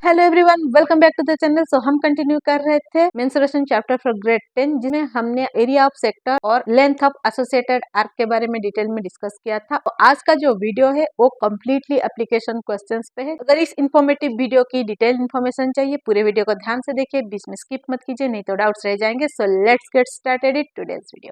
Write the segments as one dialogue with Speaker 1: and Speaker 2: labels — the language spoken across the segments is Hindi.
Speaker 1: Hello everyone, welcome back to the channel. So हम कंटिन्यू कर रहे थे मेंसुरेशन चैप्टर फॉर ग्रेड 10, जिसमें हमने एरिया ऑफ सेक्टर और लेंथ ऑफ एसोसिएटेड आर्क के बारे में डिटेल में डिस्कस किया था। तो आज का जो वीडियो है वो कम्प्लीटली एप्लीकेशन क्वेश्चंस पे है। अगर इस इन्फॉर्मेटिव वीडियो की डिटेल इन्फॉर्मेशन चाहिए, पूरे वीडियो को ध्यान से देखिए, बीच में स्किप मत कीजिए, नहीं तो डाउट्स रह जाएंगे। So let's get started it today's video.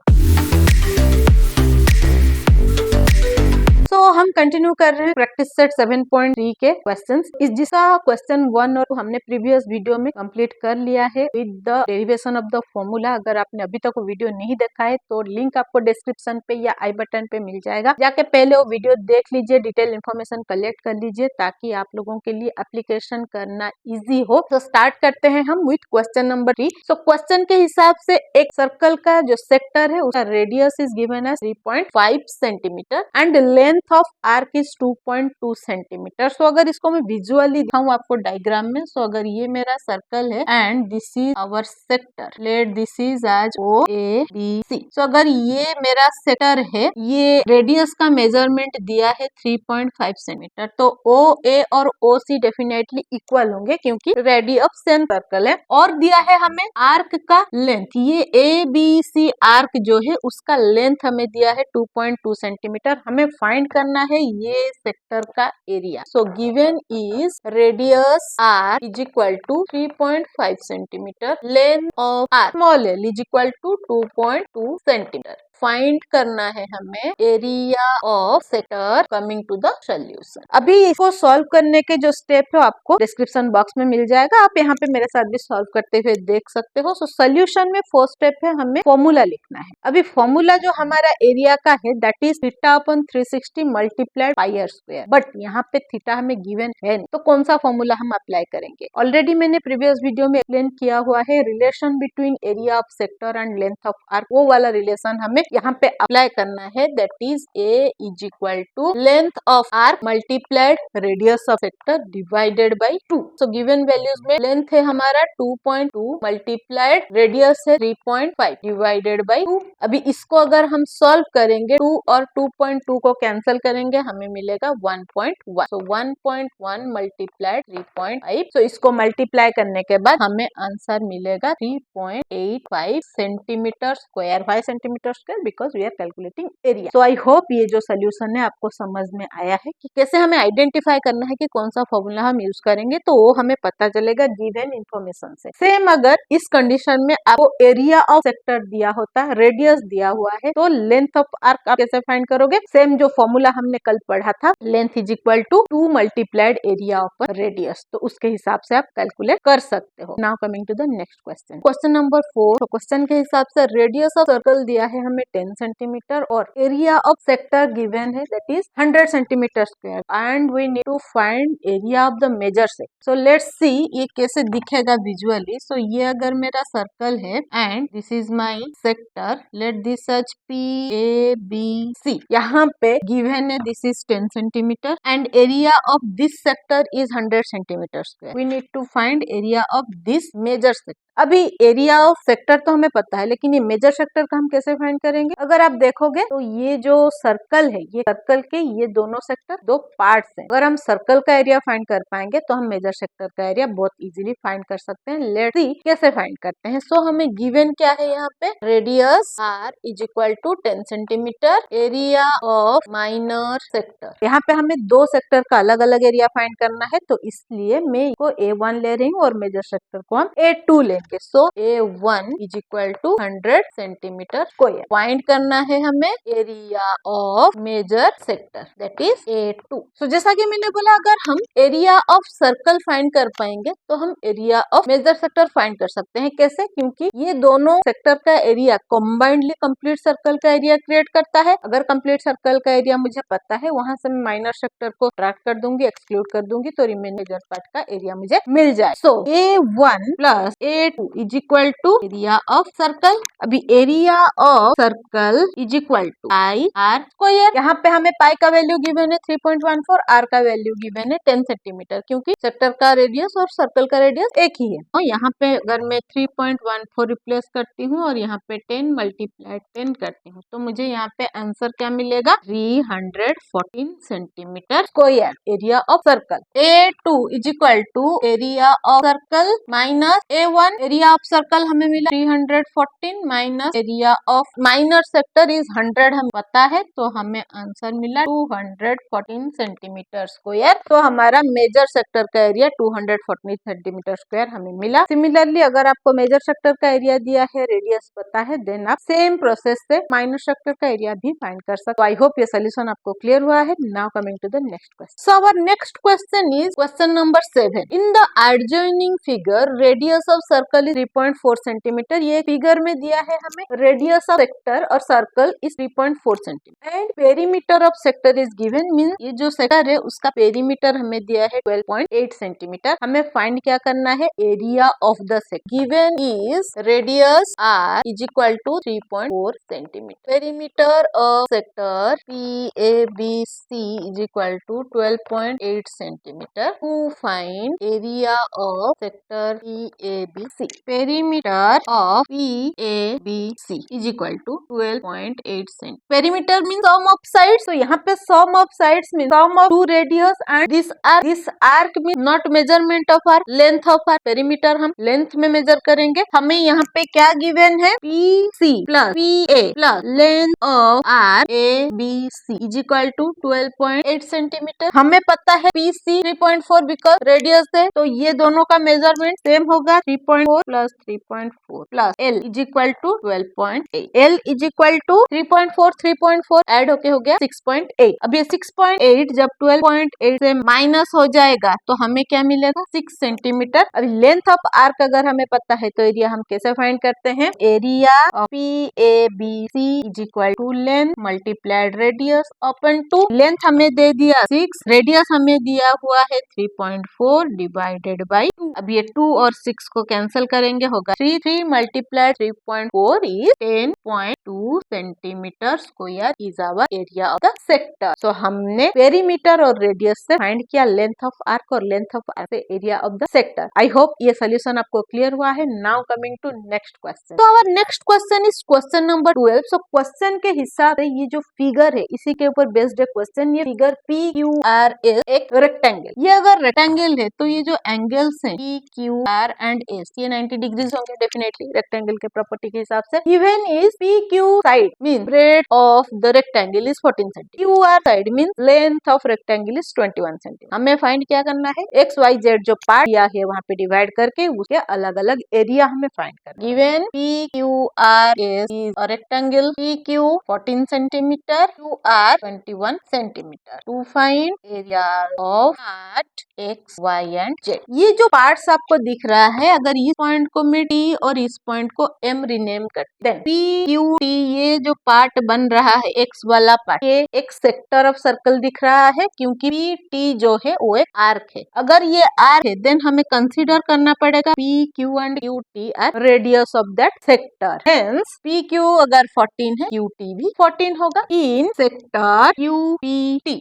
Speaker 1: तो हम कंटिन्यू कर रहे हैं प्रैक्टिस सेट 7.3 के क्वेश्चंस। इस जिसका क्वेश्चन 1 और हमने प्रीवियस वीडियो में कंप्लीट कर लिया है with the derivation of the formula. अगर आपने अभी तक वो वीडियो नहीं देखा है तो लिंक आपको डिस्क्रिप्शन पे या आई बटन पे मिल जाएगा, जाके पहले वो वीडियो देख लीजिए, डिटेल इन्फॉर्मेशन कलेक्ट कर लीजिए ताकि आप लोगों के लिए एप्लीकेशन करना इजी हो। तो स्टार्ट करते हैं हम with question number 3। So question के हिसाब से एक सर्कल का जो सेक्टर है उसका radius is given as 3.5 centimetre and length of arc is 2.2 centimetre. So अगर इसको मैं विजुअली दिखाऊं आपको डायग्राम में, सो अगर ये मेरा सर्कल है and this is our sector, let this is as O A B C. So अगर ये मेरा सेक्टर है, ये रेडियस का मेजरमेंट दिया है 3.5 सेंटीमीटर, तो ओ ए और ओ सी डेफिनेटली इक्वल होंगे क्योंकि रेडियस सेम सर्कल है। और दिया है हमें आर्क का लेंथ, ये ए बी सी आर्क जो है उसका लेंथ हमें दिया है 2.2 सेंटीमीटर। हमें फाइंड करना है ये सेक्टर का area. So given is radius are is equal to 3.5 centimetre, length of R small L is equal to 2.2 centimetre. Find करना है हमें area of sector coming to the solution. अभी इसको सॉल्व करने के जो स्टेप है आपको डिस्क्रिप्शन बॉक्स में मिल जाएगा, आप यहाँ पे मेरे साथ भी सॉल्व करते हुए देख सकते हो। सो सोल्यूशन में फर्स्ट स्टेप है हमें फॉर्मूला लिखना है। अभी फॉर्मूला जो हमारा एरिया का है that is theta upon 360 multiplied pi are square, but यहाँ पे थीटा हमें गिवन है, तो कौन सा फॉर्मूला हम अप्लाई करेंगे? ऑलरेडी मैंने प्रीवियस वीडियो में एक्सप्लेन किया हुआ है, relation between area of sector and length of arc, वो वाला रिलेशन हमें यहाँ पे अप्लाई करना है। That is A is equal to length of arc multiplied radius of sector divided by 2। So given values में लेंथ है हमारा 2.2 मल्टीप्लाइड रेडियस है 3.5 डिवाइडेड बाई 2। अभी इसको अगर हम सॉल्व करेंगे, 2 और 2.2 को कैंसिल करेंगे, हमें मिलेगा 1.1। सो 1.1 मल्टीप्लाइड 3.5। सो इसको मल्टीप्लाई करने के बाद हमें आंसर मिलेगा 3.85 centimetre square, 5 centimetre square, because we are calculating area. So I hope ये जो सोल्यूशन है आपको समझ में आया है कि कैसे हमें आइडेंटिफाई करना है कि कौन सा फॉर्मूला हम यूज करेंगे, तो वो हमें पता चलेगा गिवन इन्फॉर्मेशन से। सेम अगर इस कंडीशन में आपको एरिया ऑफ सेक्टर दिया होता है, रेडियस दिया हुआ है, तो लेंथ ऑफ आर्क आप कैसे फाइंड करोगे? सेम जो फॉर्मूला हमने कल पढ़ा था, length is equal to 2 multiplied area of radius, तो उसके हिसाब से आप कैलकुलेट कर सकते हो। Now coming to the next question, question number 4। तो क्वेश्चन के हिसाब से रेडियस ऑफ सर्कल दिया है हमें 10 सेंटीमीटर और एरिया ऑफ सेक्टर गिवन है that is 100 centimetre square and we need to find area of the major sector. So let's see ये कैसे दिखेगा विजुअली। सो ये अगर मेरा सर्कल है and this is my sector, let this such P A B C. यहाँ पे गिवन है this is 10 centimetre and area of this sector is 100 centimetre square. We need to find area of this major sector. अभी एरिया ऑफ सेक्टर तो हमें पता है, लेकिन ये मेजर सेक्टर का हम कैसे फाइंड करेंगे? अगर आप देखोगे तो ये जो सर्कल है, ये सर्कल के ये दोनों सेक्टर दो पार्ट्स हैं। अगर हम सर्कल का एरिया फाइंड कर पाएंगे तो हम मेजर सेक्टर का एरिया बहुत इजीली फाइंड कर सकते हैं। लेट्स सी कैसे फाइंड करते हैं। सो हमें गिवन क्या है यहाँ पे? Radius are is equal to 10 centimetre, area of minor sector. यहाँ पे हमें दो सेक्टर का अलग अलग एरिया फाइंड करना है, तो इसलिए मैं इसको A1 ले रही हूँ और मेजर सेक्टर को हम A2 लेंगे। So A1 is equal to 100 centimetre square. Find करना है हमें area of major sector that is A2। So जैसा कि मैंने बोला, अगर हम एरिया ऑफ सर्कल फाइंड कर पाएंगे तो हम area of major sector find कर सकते हैं। कैसे? क्योंकि ये दोनों सेक्टर का एरिया कॉम्बाइंडली कंप्लीट सर्कल का एरिया क्रिएट करता है। अगर कंप्लीट सर्कल का एरिया मुझे पता है, वहां से मैं माइनर सेक्टर को सब्ट्रैक्ट कर दूंगी, एक्सक्लूड कर दूंगी, तो रिमेनिंग पार्ट का एरिया मुझे मिल जाए। So A1 plus A2 is equal to area of circle. अभी area of circle is equal to pi are square. यहाँ पे हमें पाई का वैल्यू गिवन है 3.14, आर का वैल्यू गिवन है 10 सेंटीमीटर, क्योंकि सेक्टर का रेडियस और सर्कल का रेडियस एक ही है। और यहाँ पे अगर मैं 3.14 रिप्लेस करती हूँ और यहाँ पे 10 मल्टीप्लाई 10 करती हूँ, तो मुझे यहाँ पे आंसर क्या मिलेगा, 314 centimetre square area of circle. A2 is equal to area of circle minus A1। Area of circle हमें मिला 314 minus area of minor sector is 100 हमें पता है, तो हमें आंसर मिला 214 सेंटीमीटर स्क्वायर। तो हमारा मेजर सेक्टर का एरिया 214 सेंटीमीटर स्क्वायर हमें मिला। सिमिलरली अगर आपको मेजर सेक्टर का एरिया दिया है, रेडियस पता है, देन आप सेम प्रोसेस से माइनर सेक्टर का एरिया भी फाइंड कर सकते। आई होप ये सोल्यूशन आपको क्लियर हुआ है। Now coming to the next question. So our next question is question number 7। In the adjoining figure radius of circle is 3.4 centimetre. ये फिगर में दिया है हमें रेडियस ऑफ सेक्टर और circle is 3.4 centimetre and perimeter of sector is given. Mean ये जो सेक्टर है उसका पेरीमीटर हमें दिया है 12.8 सेंटीमीटर। हमें फाइंड क्या करना है, area of the sector. Given is radius are is equal to 3.4 centimetre. Perimeter of sector PABC is equal to 12.8 centimetre. To find area of sector PABC। Perimeter of PABC is equal to 12.8 centimetre. Perimeter mean sum of sides. तो यहाँ पे sum of sides mean sum of two radius and this arc. This arc mean not measurement of arc, length of arc. Perimeter हम लेंथ में मेजर करेंगे। हमें यहाँ पे क्या गिवन है, PC plus PA plus length of arc ABC is equal to 12.8 centimetre. हमें पता है PC 3.4 बिकॉज रेडियस है, तो ये दोनों का मेजरमेंट सेम होगा। 3.4 plus 3.4 plus L is equal to 12.8। L is equal to 3.4 add होके हो गया 6.8। अब ये 6.8 जब 12.8 से माइनस हो जाएगा तो हमें क्या मिलेगा, 6 सेंटीमीटर। अभी लेंथ ऑफ आर्क अगर हमें पता है तो एरिया हम कैसे फाइंड करते हैं, area of PABC is equal to length multiplied radius upon 2। Length हमें दे दिया 6, रेडियस हमें दिया हुआ है 3.4 डिवाइडेड बाई 2। अब ये 2 और 6 को कैंसिल करेंगे, होगा 3 multiplied 3.4 is 10.2 centimetre square is our area of the sector. So हमने पेरीमीटर और रेडियस से फाइंड किया लेंथ ऑफ आर्क और लेंथ ऑफ आर्क से area of the sector. I hope ये सोल्यूशन आपको क्लियर हुआ है। Now coming to next question. तो our next question is question number 12। So question के हिसाब से ये जो फिगर है इसी के ऊपर बेस्ड है क्वेश्चन। ये फिगर PQR इज एक रेक्टेंगल। ये अगर रेक्टेंगल है तो ये जो एंगल्स हैं PQR एंड S ये 90 डिग्रीज होंगे डेफिनेटली रेक्टेंगल के प्रॉपर्टी के हिसाब से। Given is PQ side mean bread of the rectangle is 14 centimetre. QR side mean length of rectangle is 21 centimetre. हमें फाइंड क्या करना है, XYZ जो पार्ट दिया है वहाँ पे डिवाइड करके उसके अलग अलग एरिया हमें फाइंड करना है। Given PQR is a rectangle, PQ 14 centimeter, QR 21 centimeter. To find area of part X, Y and Z. ये जो पार्ट्स आपको दिख रहा है, अगर इस पॉइंट को मैं T और इस पॉइंट को M रिनेम करते हैं, PQT ये जो पार्ट बन रहा है X वाला पार्ट, ये एक सेक्टर ऑफ सर्कल दिख रहा है क्योंकि PT जो है वो एक आर्क है। अगर ये आर्क है देन हमें कंसीडर करना पड़ेगा PQ and QT are radius of that sector. Hence PQ अगर 14 है QT भी 14 होगा। In sector QPT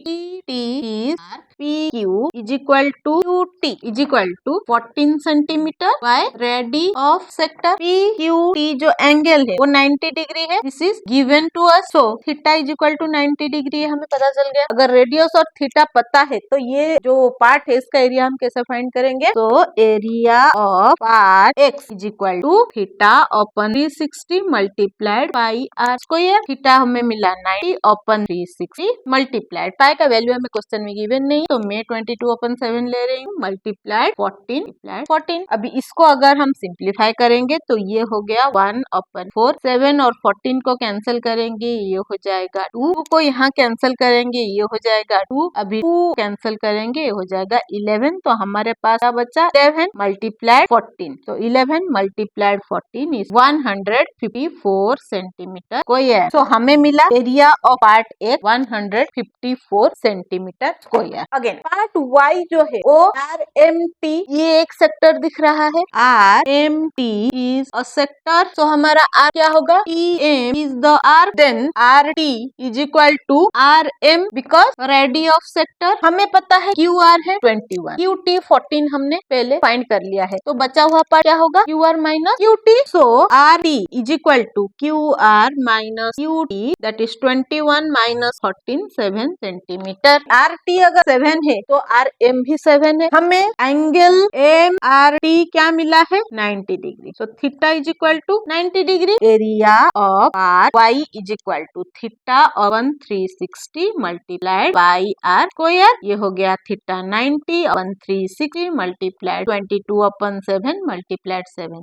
Speaker 1: is PQ is equal to QT is equal to 14 centimetre by radii of sector. PQT जो एंगल है वो 90 डिग्री है। This is given to us. So theta is equal to 90 degree हमें पता चल गया। अगर रेडियस और थीटा पता है तो ये जो पार्ट है इसका एरिया हम कैसे फाइंड करेंगे, तो area of part X is equal to theta upon 360 multiplied pi are square. Theta हमें मिला 90 अपॉन 360 मल्टीप्लाइड पाई का वैल्यू हमें क्वेश्चन में गिवन नहीं, तो मैं 22/7 ले रही हूँ मल्टीप्लाइड 14। अभी इसको अगर हम सिंप्लीफाई करेंगे तो ये हो गया 1/4। 7 11 और 14 को कैंसिल करेंगे, ये हो जाएगा 2 को यहाँ कैंसिल करेंगे, ये हो जाएगा 2, अभी 2 कैंसिल करेंगे, ये हो जाएगा 11। तो हमारे पास क्या बचा 7 मल्टीप्लाइड 14। तो 11 मल्टीप्लाइड 14 इज 154 सेंटीमीटर स्क्वायर। तो हमें मिला area of part A 154 centimetre square. Again part Y जो है वो RMT, ये एक सेक्टर दिख रहा है, RMT इज अ सेक्टर। तो हमारा R क्या होगा, TM is the R, then RT is equal to RM because radius of sector हमें पता है QR है 21, QT 14 हमने पहले फाइंड कर लिया है। तो बचा हुआ पार्ट क्या होगा, QR minus QT। So RT is equal to QR minus QT, that is 21 minus 14, 7 centimetre. RT अगर 7 है तो RM भी 7 है। हमें एंगल MRT क्या मिला है, 90 degree. So theta is equal to 90 degree. Area of part Y is equal to theta upon 360 multiplied by R square. ये हो गया theta 90 upon 360 multiplied 22 upon 7 multiplied 7।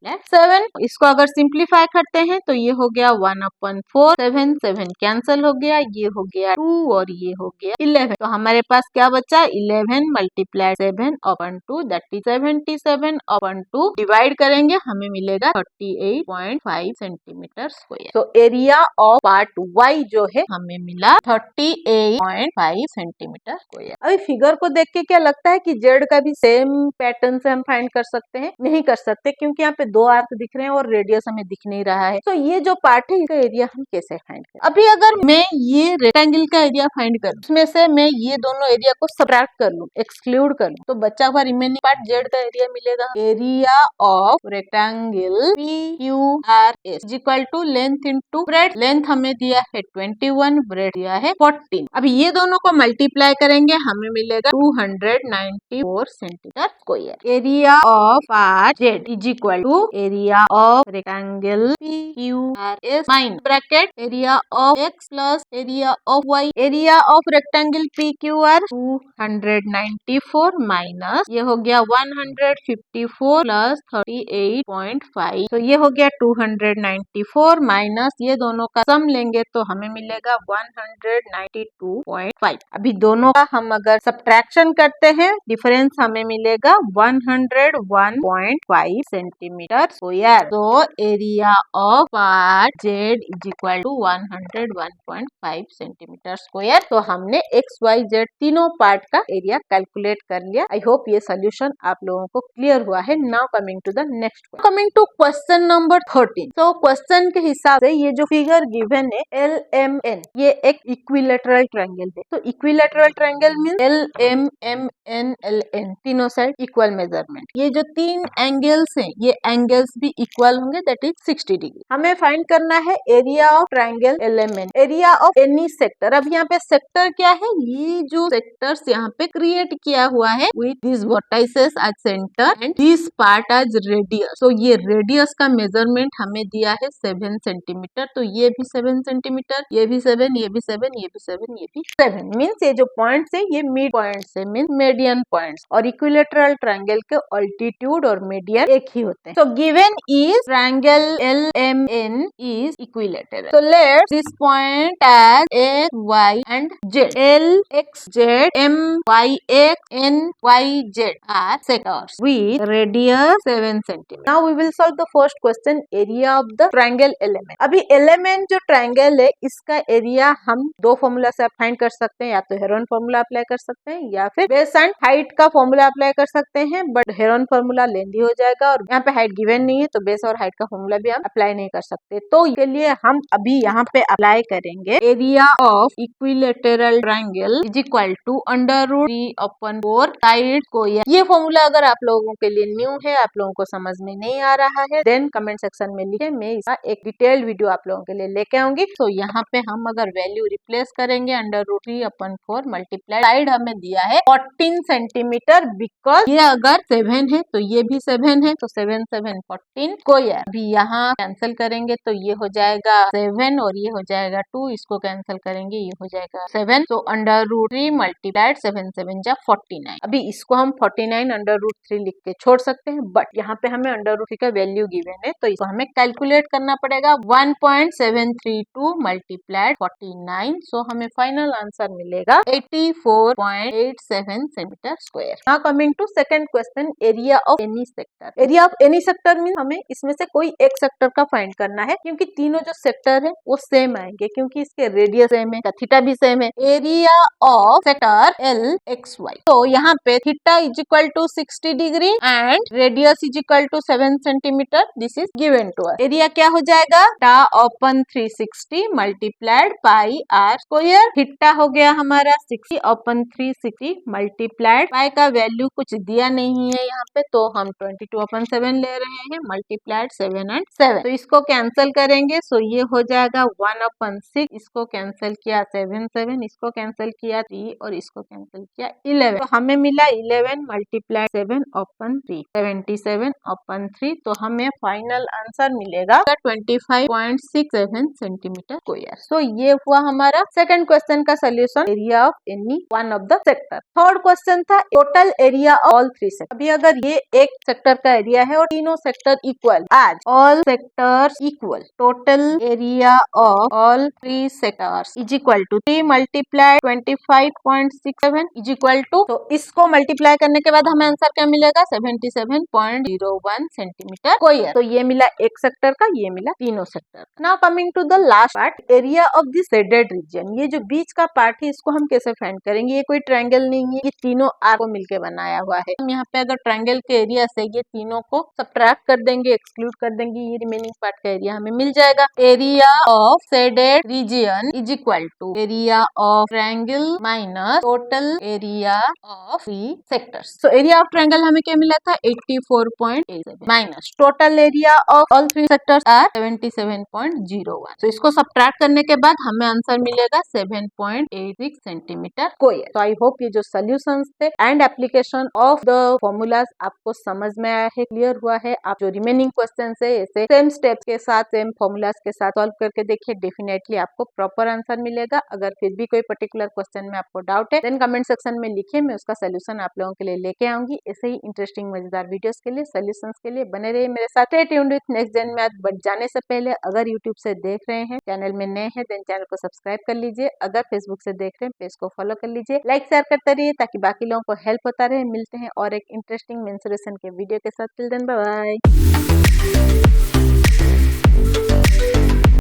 Speaker 1: इसको अगर सिंप्लीफाई करते हैं तो ये हो गया 1/4, 7 कैंसिल हो गया, ये हो गया 2 और ये हो गया 11। तो हमारे पास क्या बचा, 11 मल्टीप्लाइड 7/2 दैट इज 77/2। डिवाइड करेंगे हमें मिलेगा 38.5 सेंटीमीटर स्क्वायर। तो एरिया ऑफ पार्ट वाई जो है हमें मिला 38.5 सेंटीमीटर स्क्वायर। अभी फिगर को देख के क्या लगता है कि जेड का भी सेम पैटर्न से हम फाइंड कर सकते हैं? नहीं कर सकते, क्योंकि यहाँ पे 2 आर्क दिख रहे हैं और रेडियस हमें दिख नहीं रहा है। तो ये जो पार्ट है इसका एरिया हम कैसे फाइंड करें? अभी अगर मैं ये रेक्टेंगल का एरिया फाइंड करूं, उसमें से मैं ये दोनों एरिया को सब्ट्रैक्ट कर लूं, एक्सक्लूड कर लूं, तो बचा हुआ रिमेनिंग पार्ट जेड का एरिया मिलेगा। Area of rectangle PQRS is equal to length into breadth. Length हमें दिया है 21, ब्रेड्थ दिया है 14। अभी ये दोनों को मल्टीप्लाई करेंगे हमें मिलेगा 294 centimetre square. Area of part Z is equal to area of rectangle PQRS minus bracket area of x plus area of y। Area of rectangle PQR 294 minus ये हो गया 154 प्लस 38.5। तो ये हो गया 294 माइनस ये दोनों का सम लेंगे तो हमें मिलेगा 192.5। अभी दोनों का हम अगर सब्ट्रैक्शन करते हैं डिफरेंस हमें मिलेगा 101.5 सेंटीमीटर स्क्वायर। तो area of part Z is equal to 101.5 centimetre square. तो हमने एक्स वाई जेड तीनों पार्ट का एरिया कैलकुलेट कर लिया। आई होप ये सोल्यूशन आप लोगों को क्लियर हुआ है। Now coming to the next, coming to question number 13। तो क्वेश्चन के हिसाब से ये जो फिगर गिवन है LMN, ये एक इक्विलेटरल ट्रायंगल है। तो इक्विलेटरल ट्रायंगल मींस LMNLN तीनों साइड इक्वल मेजरमेंट। ये जो 3 एंगल्स हैं ये एंगल्स भी इक्वल होंगे, दैट इज 60 डिग्री। हमें फाइंड करना है area of triangle LMN, area of any sector. अब यहाँ पे सेक्टर क्या है, ये जो सेक्टर्स यहाँ पे क्रिएट किया हुआ है with this vertices as centre and this part as radius. तो ये रेडियस का मेजरमेंट हमें दिया है 7 सेंटीमीटर। तो ये भी 7 सेंटीमीटर, ये भी 7, ये भी 7, ये भी 7, ये भी 7। मीन्स ये जो पॉइंट्स है ये मिड पॉइंट्स है, मीन्स मीडियन पॉइंट्स। और इक्विलेटरल ट्रायंगल के अल्टीट्यूड और मीडियन एक ही होते हैं। तो given is triangle LMN is equilateral. So let's this point as X, Y and Z. L, X, Z, M, Y, X, N, Y, Z are sectors with radius 7 cm. Now we will solve the first question, area of the triangle LMN. अभी LMN जो ट्रायंगल है इसका एरिया हम दो फॉर्मूला से फाइंड कर सकते हैं, या तो हेरोन फॉर्मूला अप्लाई कर सकते हैं या फिर बेस एंड हाइट का फॉर्मूला अप्लाई कर सकते हैं। बट हेरोन फॉर्मूला लेंदी हो जाएगा और यहाँ पे हाइट गिवन नहीं है तो बेस और हाइट का फॉर्मूला भी हम अप्लाई नहीं कर सकते। तो इसके लिए हम अभी यहाँ पे अप्लाई करेंगे area of equilateral triangle is equal to √3/4 side को। ये फॉर्मूला अगर आप लोगों के लिए न्यू है, आप लोगों को समझ में नहीं आ रहा है, देन कमेंट सेक्शन में लिखे, मैं इसका एक डिटेल्ड वीडियो आप लोगों के लिए लेके आऊंगी। तो यहाँ पे हम अगर वैल्यू रिप्लेस करेंगे √3/4 मल्टीप्लाई साइड हमें दिया है 14 सेंटीमीटर, बिकॉज ये अगर 7 है तो ये भी 7 है, तो 7 7 14 को अभी यहाँ कैंसिल करेंगे तो ये हो जाएगा 7 और ये हो जाएगा 2, इसको कैंसिल करेंगे ये हो जाएगा 7। तो √3 मल्टीप्लाइड 7 7 जा 49। अभी इसको हम 49 √3 लिख के छोड़ सकते हैं, बट यहाँ पे हमें √3 का वैल्यू गिवन है तो इसको हमें कैलकुलेट करना पड़ेगा। जाएगा 1.732 मल्टीप्लाइड 49, सो हमें फाइनल आंसर मिलेगा 84.87 centimetre square. Now coming to second question, area of any sector. Area of any sector mean हमें इसमें से कोई एक सेक्टर का फाइंड करना है, क्योंकि तीनों जो सेक्टर है वो सेम आएंगे, क्योंकि इसके रेडियस सेम है, थीटा भी सेम है। एरिया ऑफ सेक्टर LXY, तो यहाँ पे theta is equal to 60 degree and radius is equal to 7 centimetre, this is given to us. Area क्या हो जाएगा, टा upon 360 multiplied pi are square. Theta हो गया हमारा 60 ओपन 360 मल्टीप्लाइड, पाई का वैल्यू कुछ दिया नहीं है यहाँ पे, तो हम 22/7 ले रहे हैं मल्टीप्लाइड 7 and 7, तो इसको कैंसिल करेंगे, सो ये हो जाएगा 1/6, इसको कैंसिल किया 7 7, इसको कैंसिल किया 3 और इसको कैंसिल किया 11, तो हमें मिला 11 मल्टीप्लाइड 7/3 77/3, तो हमें फाइनल आंसर मिलेगा 25.67 सेंटीमीटर स्क्वायर। सो ये हुआ हमारा सेकंड क्वेश्चन का solution, area of any one of the sector. Third question था total area of all three sector. अभी अगर ये एक सेक्टर का एरिया है और तीनों sector equal, as all sectors equal, total area of all three sectors is equal to 3 multiply 25.67 is equal to, तो इसको मल्टीप्लाई करने के बाद हमें आंसर क्या मिलेगा 77.01 सेंटीमीटर स्क्वायर। तो ये मिला एक सेक्टर का, ये मिला तीनों sector. Now coming to the last part, area of this shaded region. ये जो बीच का पार्ट है इसको हम कैसे फाइंड करेंगे, ये कोई ट्रायंगल नहीं है, ये तीनों आर को मिलके बनाया हुआ है। हम यहाँ पे अगर ट्रायंगल के एरिया से ये तीनों को सबट्रैक्ट कर देंगे, एक्सक्लूड कर देंगे, ये रिमेनिंग पार्ट का एरिया हमें मिल जाएगा। Area of shaded region is equal to area of triangle minus total area of three sectors. So area of triangle हमें क्या मिला था 84.87 minus total area of all three sectors are 77.01। तो इसको सबट्रैक्ट करने के बाद हमें आंसर मिलेगा 7.86 सेंटीमीटर स्क्वायर। तो आई होप ये जो सोल्यूशंस थे and application of the formulas आपको समझ में आया है, क्लियर हुआ है। आप जो रिमेनिंग क्वेश्चन है ऐसे सेम स्टेप्स के साथ, सेम फॉर्मूलाज के साथ सॉल्व करके देखिए, डेफिनेटली आपको प्रॉपर आंसर मिलेगा। अगर फिर भी कोई पर्टिकुलर क्वेश्चन में आपको डाउट है देन कमेंट सेक्शन में लिखिए, मैं उसका सोल्यूशन आप लोगों के लिए लेके आऊंगी। ऐसे ही इंटरेस्टिंग मजेदार वीडियोस के लिए, सोल्यूशंस के लिए बने रहिए मेरे साथ। Stay tuned with Next Gen Math. But जाने से पहले अगर यूट्यूब से देख रहे हैं, चैनल में नए हैं, देन चैनल को सब्सक्राइब कर लीजिए। अगर फेसबुक से देख रहे हैं, पेज को फॉलो कर लीजिए, लाइक शेयर करते रहिए ताकि बाकी लोगों को हेल्प होता रहे। मिलते हैं और एक इंटरेस्टिंग मेंसुरेशन के वीडियो के साथ। Till then bye bye.